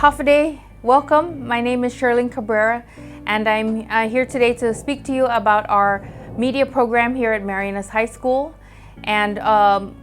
Hafaday, welcome. My name is Sherlyn Cabrera, and I'm here today to speak to you about our media program here at Marianas High School. And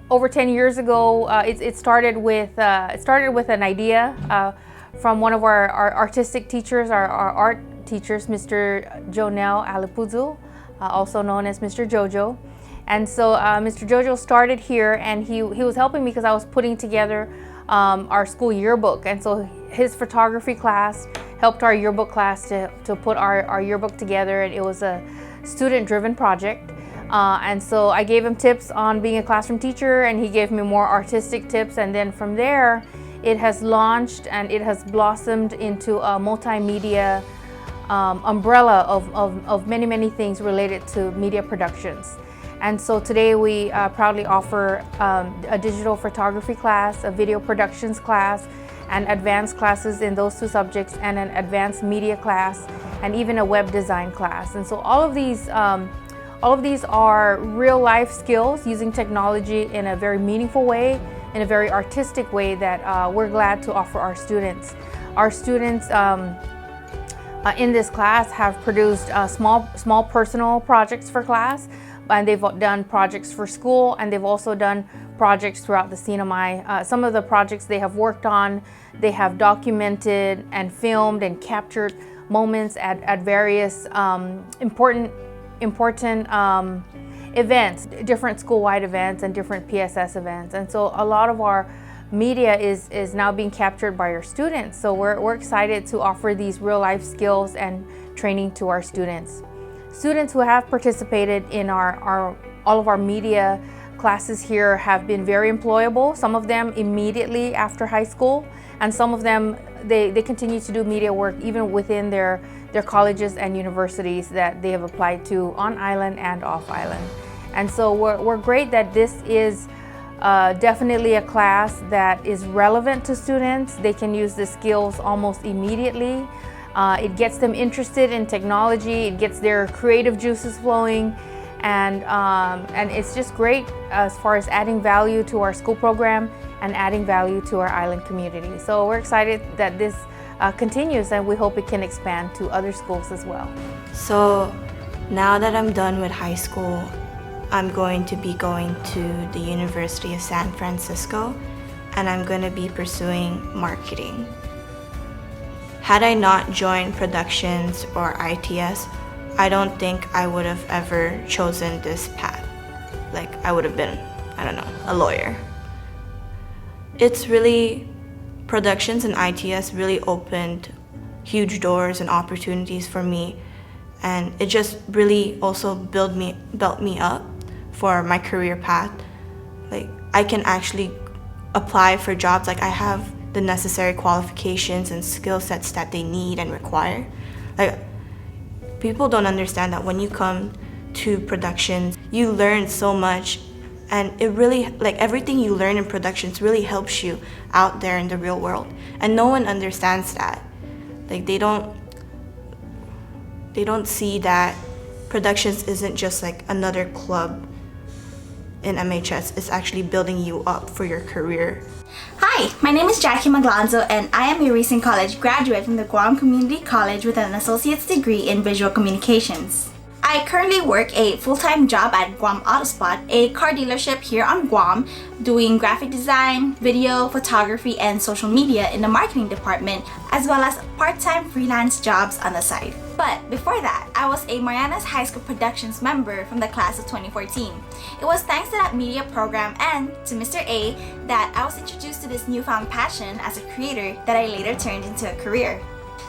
over 10 years ago, it started with an idea from one of our artistic teachers, our art teachers, Mr. Jonel Alipuzu, also known as Mr. Jojo. And so Mr. Jojo started here, and he was helping me because I was putting together our school yearbook. And so his photography class helped our yearbook class to put our yearbook together, and it was a student-driven project. And so I gave him tips on being a classroom teacher, and he gave me more artistic tips. And then from there, it has launched and it has blossomed into a multimedia umbrella of many things related to media productions. And so today we proudly offer a digital photography class, a video productions class, and advanced classes in those two subjects, and an advanced media class, and even a web design class. And so all of these are real life skills using technology in a very meaningful way, in a very artistic way that we're glad to offer our students. Our students in this class have produced small personal projects for class, and they've done projects for school, and they've also done projects throughout the CNMI. Some of the projects they have worked on, they have documented and filmed and captured moments at various important events, different school-wide events and different PSS events. And so a lot of our media is now being captured by our students. So we're excited to offer these real-life skills and training to our students. Students who have participated in all of our media classes here have been very employable. Some of them immediately after high school, and some of them they continue to do media work even within their colleges and universities that they have applied to on island and off island. And so we're great that this is definitely a class that is relevant to students. They can use the skills almost immediately. It gets them interested in technology, it gets their creative juices flowing, and it's just great as far as adding value to our school program and adding value to our island community. So we're excited that this continues, and we hope it can expand to other schools as well. So now that I'm done with high school, I'm going to be going to the University of San Francisco, and I'm going to be pursuing marketing. Had I not joined productions or ITS, I don't think I would have ever chosen this path. Like, I would have been, I don't know, a lawyer. It's really, productions and ITS really opened huge doors and opportunities for me, and it just really also built me up for my career path. Like, I can actually apply for jobs. Like, I have the necessary qualifications and skill sets that they need and require. Like, people don't understand that when you come to productions, you learn so much, and it really, like, everything you learn in productions really helps you out there in the real world, and no one understands that. Like, they don't see that productions isn't just like another club in MHS. It's actually building you up for your career. Hi, my name is Jackie Maglanzo, and I am a recent college graduate from the Guam Community College with an associate's degree in visual communications. I currently work a full-time job at Guam Autospot, a car dealership here on Guam, doing graphic design, video, photography, and social media in the marketing department, as well as part-time freelance jobs on the side. But before that, I was a Marianas High School productions member from the class of 2014. It was thanks to that media program and to Mr. A that I was introduced to this newfound passion as a creator that I later turned into a career.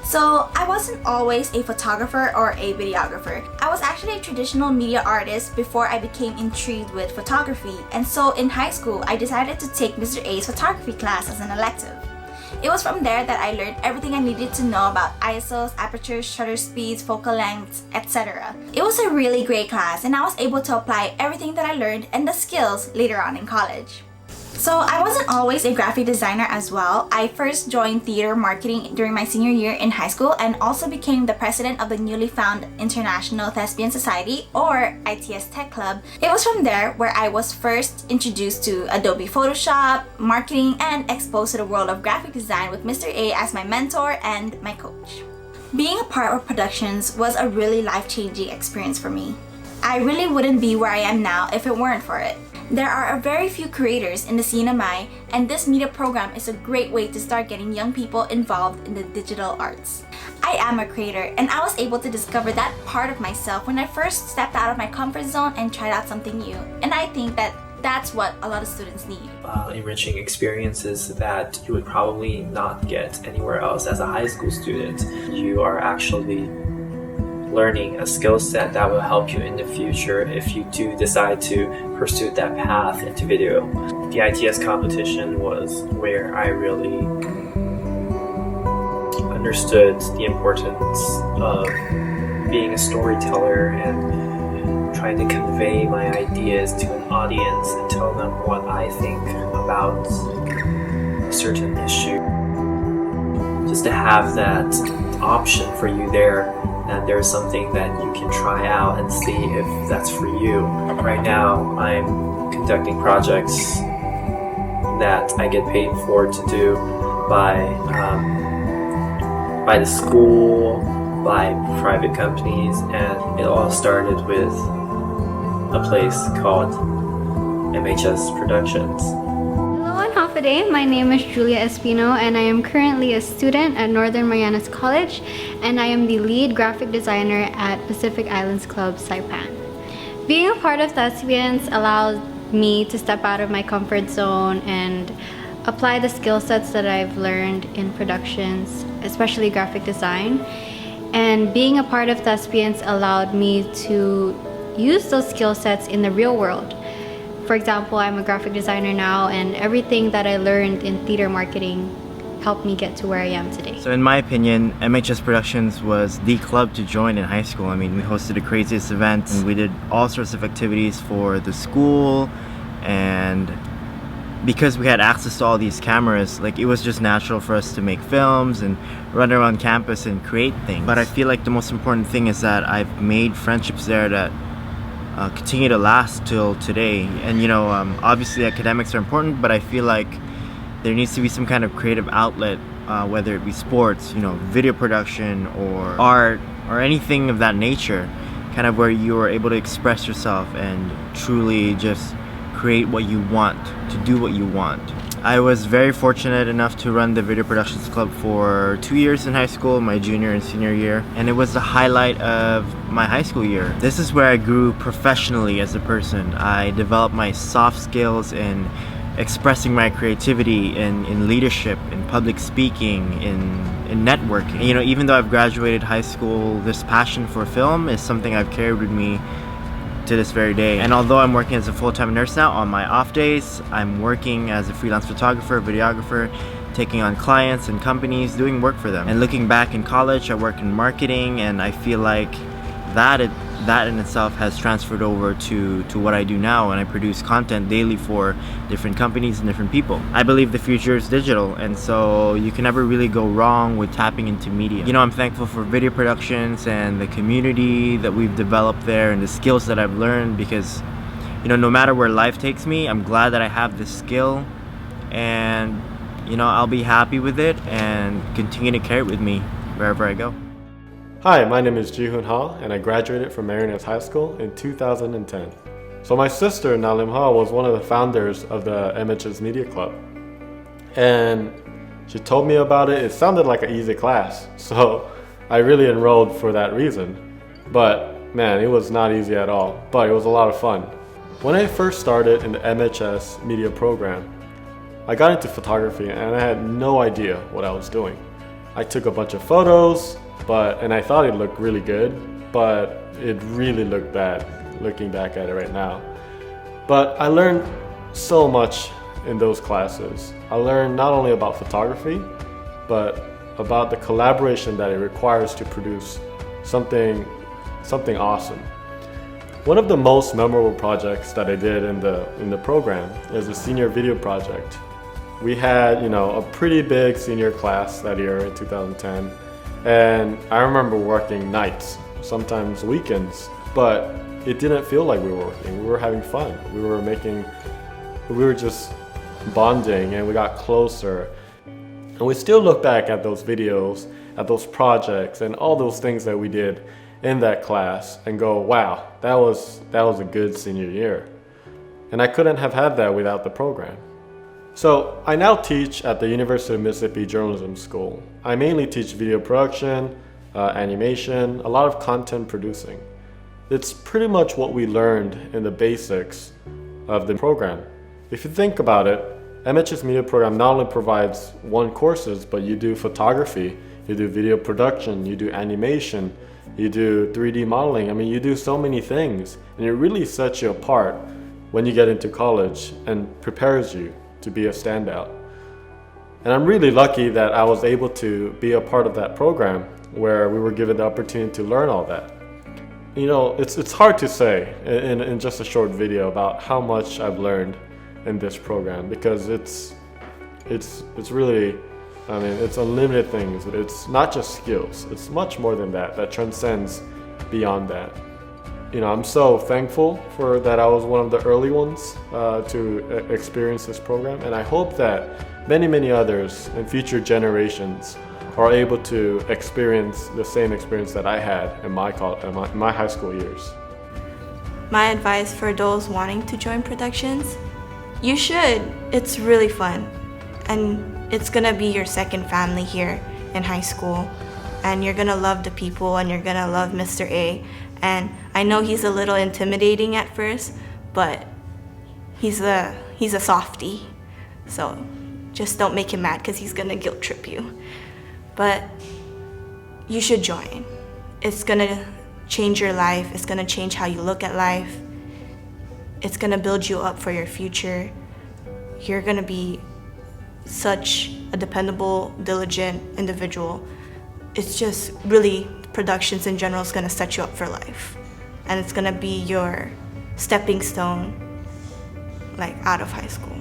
So I wasn't always a photographer or a videographer. I was actually a traditional media artist before I became intrigued with photography, and so in high school I decided to take Mr. A's photography class as an elective. It was from there that I learned everything I needed to know about ISOs, apertures, shutter speeds, focal lengths, etc. It was a really great class, and I was able to apply everything that I learned and the skills later on in college. So I wasn't always a graphic designer as well. I first joined theater marketing during my senior year in high school and also became the president of the newly found International Thespian Society, or ITS Tech Club. It was from there where I was first introduced to Adobe Photoshop, marketing, and exposed to the world of graphic design with Mr. A as my mentor and my coach. Being a part of productions was a really life-changing experience for me. I really wouldn't be where I am now if it weren't for it. There are a very few creators in the CNMI, and this media program is a great way to start getting young people involved in the digital arts. I am a creator, and I was able to discover that part of myself when I first stepped out of my comfort zone and tried out something new. And I think that that's what a lot of students need. Enriching experiences that you would probably not get anywhere else as a high school student. You are actually learning a skill set that will help you in the future if you do decide to pursue that path into video. The ITS competition was where I really understood the importance of being a storyteller and trying to convey my ideas to an audience and tell them what I think about a certain issue. Just to have that option for you there, and there's something that you can try out and see if that's for you. Right now, I'm conducting projects that I get paid for to do by the school, by private companies, and it all started with a place called MHS Productions. Hello and half a day. My name is Julia Espino, and I am currently a student at Northern Marianas College, and I am the lead graphic designer at Pacific Islands Club Saipan. Being a part of Thespians allows me to step out of my comfort zone and apply the skill sets that I've learned in productions, especially graphic design. And being a part of Thespians allowed me to use those skill sets in the real world. For example, I'm a graphic designer now, and everything that I learned in theater marketing helped me get to where I am today. So in my opinion, MHS Productions was the club to join in high school. I mean, we hosted the craziest events, and we did all sorts of activities for the school, and because we had access to all these cameras, like, it was just natural for us to make films and run around campus and create things. But I feel like the most important thing is that I've made friendships there that continue to last till today. And obviously academics are important, but I feel like there needs to be some kind of creative outlet, whether it be sports, video production or art or anything of that nature, kind of where you are able to express yourself and truly just create what you want, to do what you want. I was very fortunate enough to run the Video Productions Club for 2 years in high school, my junior and senior year, and it was the highlight of my high school year. This is where I grew professionally as a person. I developed my soft skills in expressing my creativity in leadership, in public speaking, in networking. And, even though I've graduated high school, this passion for film is something I've carried with me to this very day. And although I'm working as a full-time nurse now, on my off days, I'm working as a freelance photographer, videographer, taking on clients and companies, doing work for them. And looking back in college, I work in marketing, and I feel like that in itself has transferred over to what I do now, and I produce content daily for different companies and different people. I believe the future is digital, and so you can never really go wrong with tapping into media. I'm thankful for video productions and the community that we've developed there and the skills that I've learned, because no matter where life takes me, I'm glad that I have this skill, and I'll be happy with it and continue to carry it with me wherever I go. Hi, my name is Ji-Hoon Ha, and I graduated from Marianas High School in 2010. So my sister, Nalim Ha, was one of the founders of the MHS Media Club. And she told me about it. It sounded like an easy class, so I really enrolled for that reason. But man, it was not easy at all, but it was a lot of fun. When I first started in the MHS Media program, I got into photography and I had no idea what I was doing. I took a bunch of photos, and I thought it looked really good, but it really looked bad looking back at it right now. But I learned so much in those classes. I learned not only about photography, but about the collaboration that it requires to produce something awesome. One of the most memorable projects that I did in the program is a senior video project. We had, a pretty big senior class that year in 2010, and I remember working nights, sometimes weekends, but it didn't feel like we were working. We were having fun. We were just bonding, and we got closer. And we still look back at those videos, at those projects, and all those things that we did in that class and go, wow, that was a good senior year. And I couldn't have had that without the program. So I now teach at the University of Mississippi Journalism School. I mainly teach video production, animation, a lot of content producing. It's pretty much what we learned in the basics of the program. If you think about it, MHS Media Program not only provides courses, but you do photography, you do video production, you do animation, you do 3D modeling. I mean, you do so many things, and it really sets you apart when you get into college and prepares you to be a standout. And I'm really lucky that I was able to be a part of that program where we were given the opportunity to learn all that. It's hard to say in just a short video about how much I've learned in this program, because it's really, it's unlimited things. It's not just skills. It's much more than that transcends beyond that. I'm so thankful for that I was one of the early ones to experience this program, and I hope that many others in future generations are able to experience the same experience that I had in my high school years. My advice for those wanting to join productions, you should. It's really fun, and it's gonna be your second family here in high school, and you're gonna love the people, and you're gonna love Mr. A. And I know he's a little intimidating at first, but he's a softie, so just don't make him mad, because he's gonna guilt trip you. But you should join. It's gonna change your life. It's gonna change how you look at life. It's gonna build you up for your future. You're gonna be such a dependable, diligent individual. It's just really, productions in general is gonna set you up for life. And it's gonna be your stepping stone, out of high school.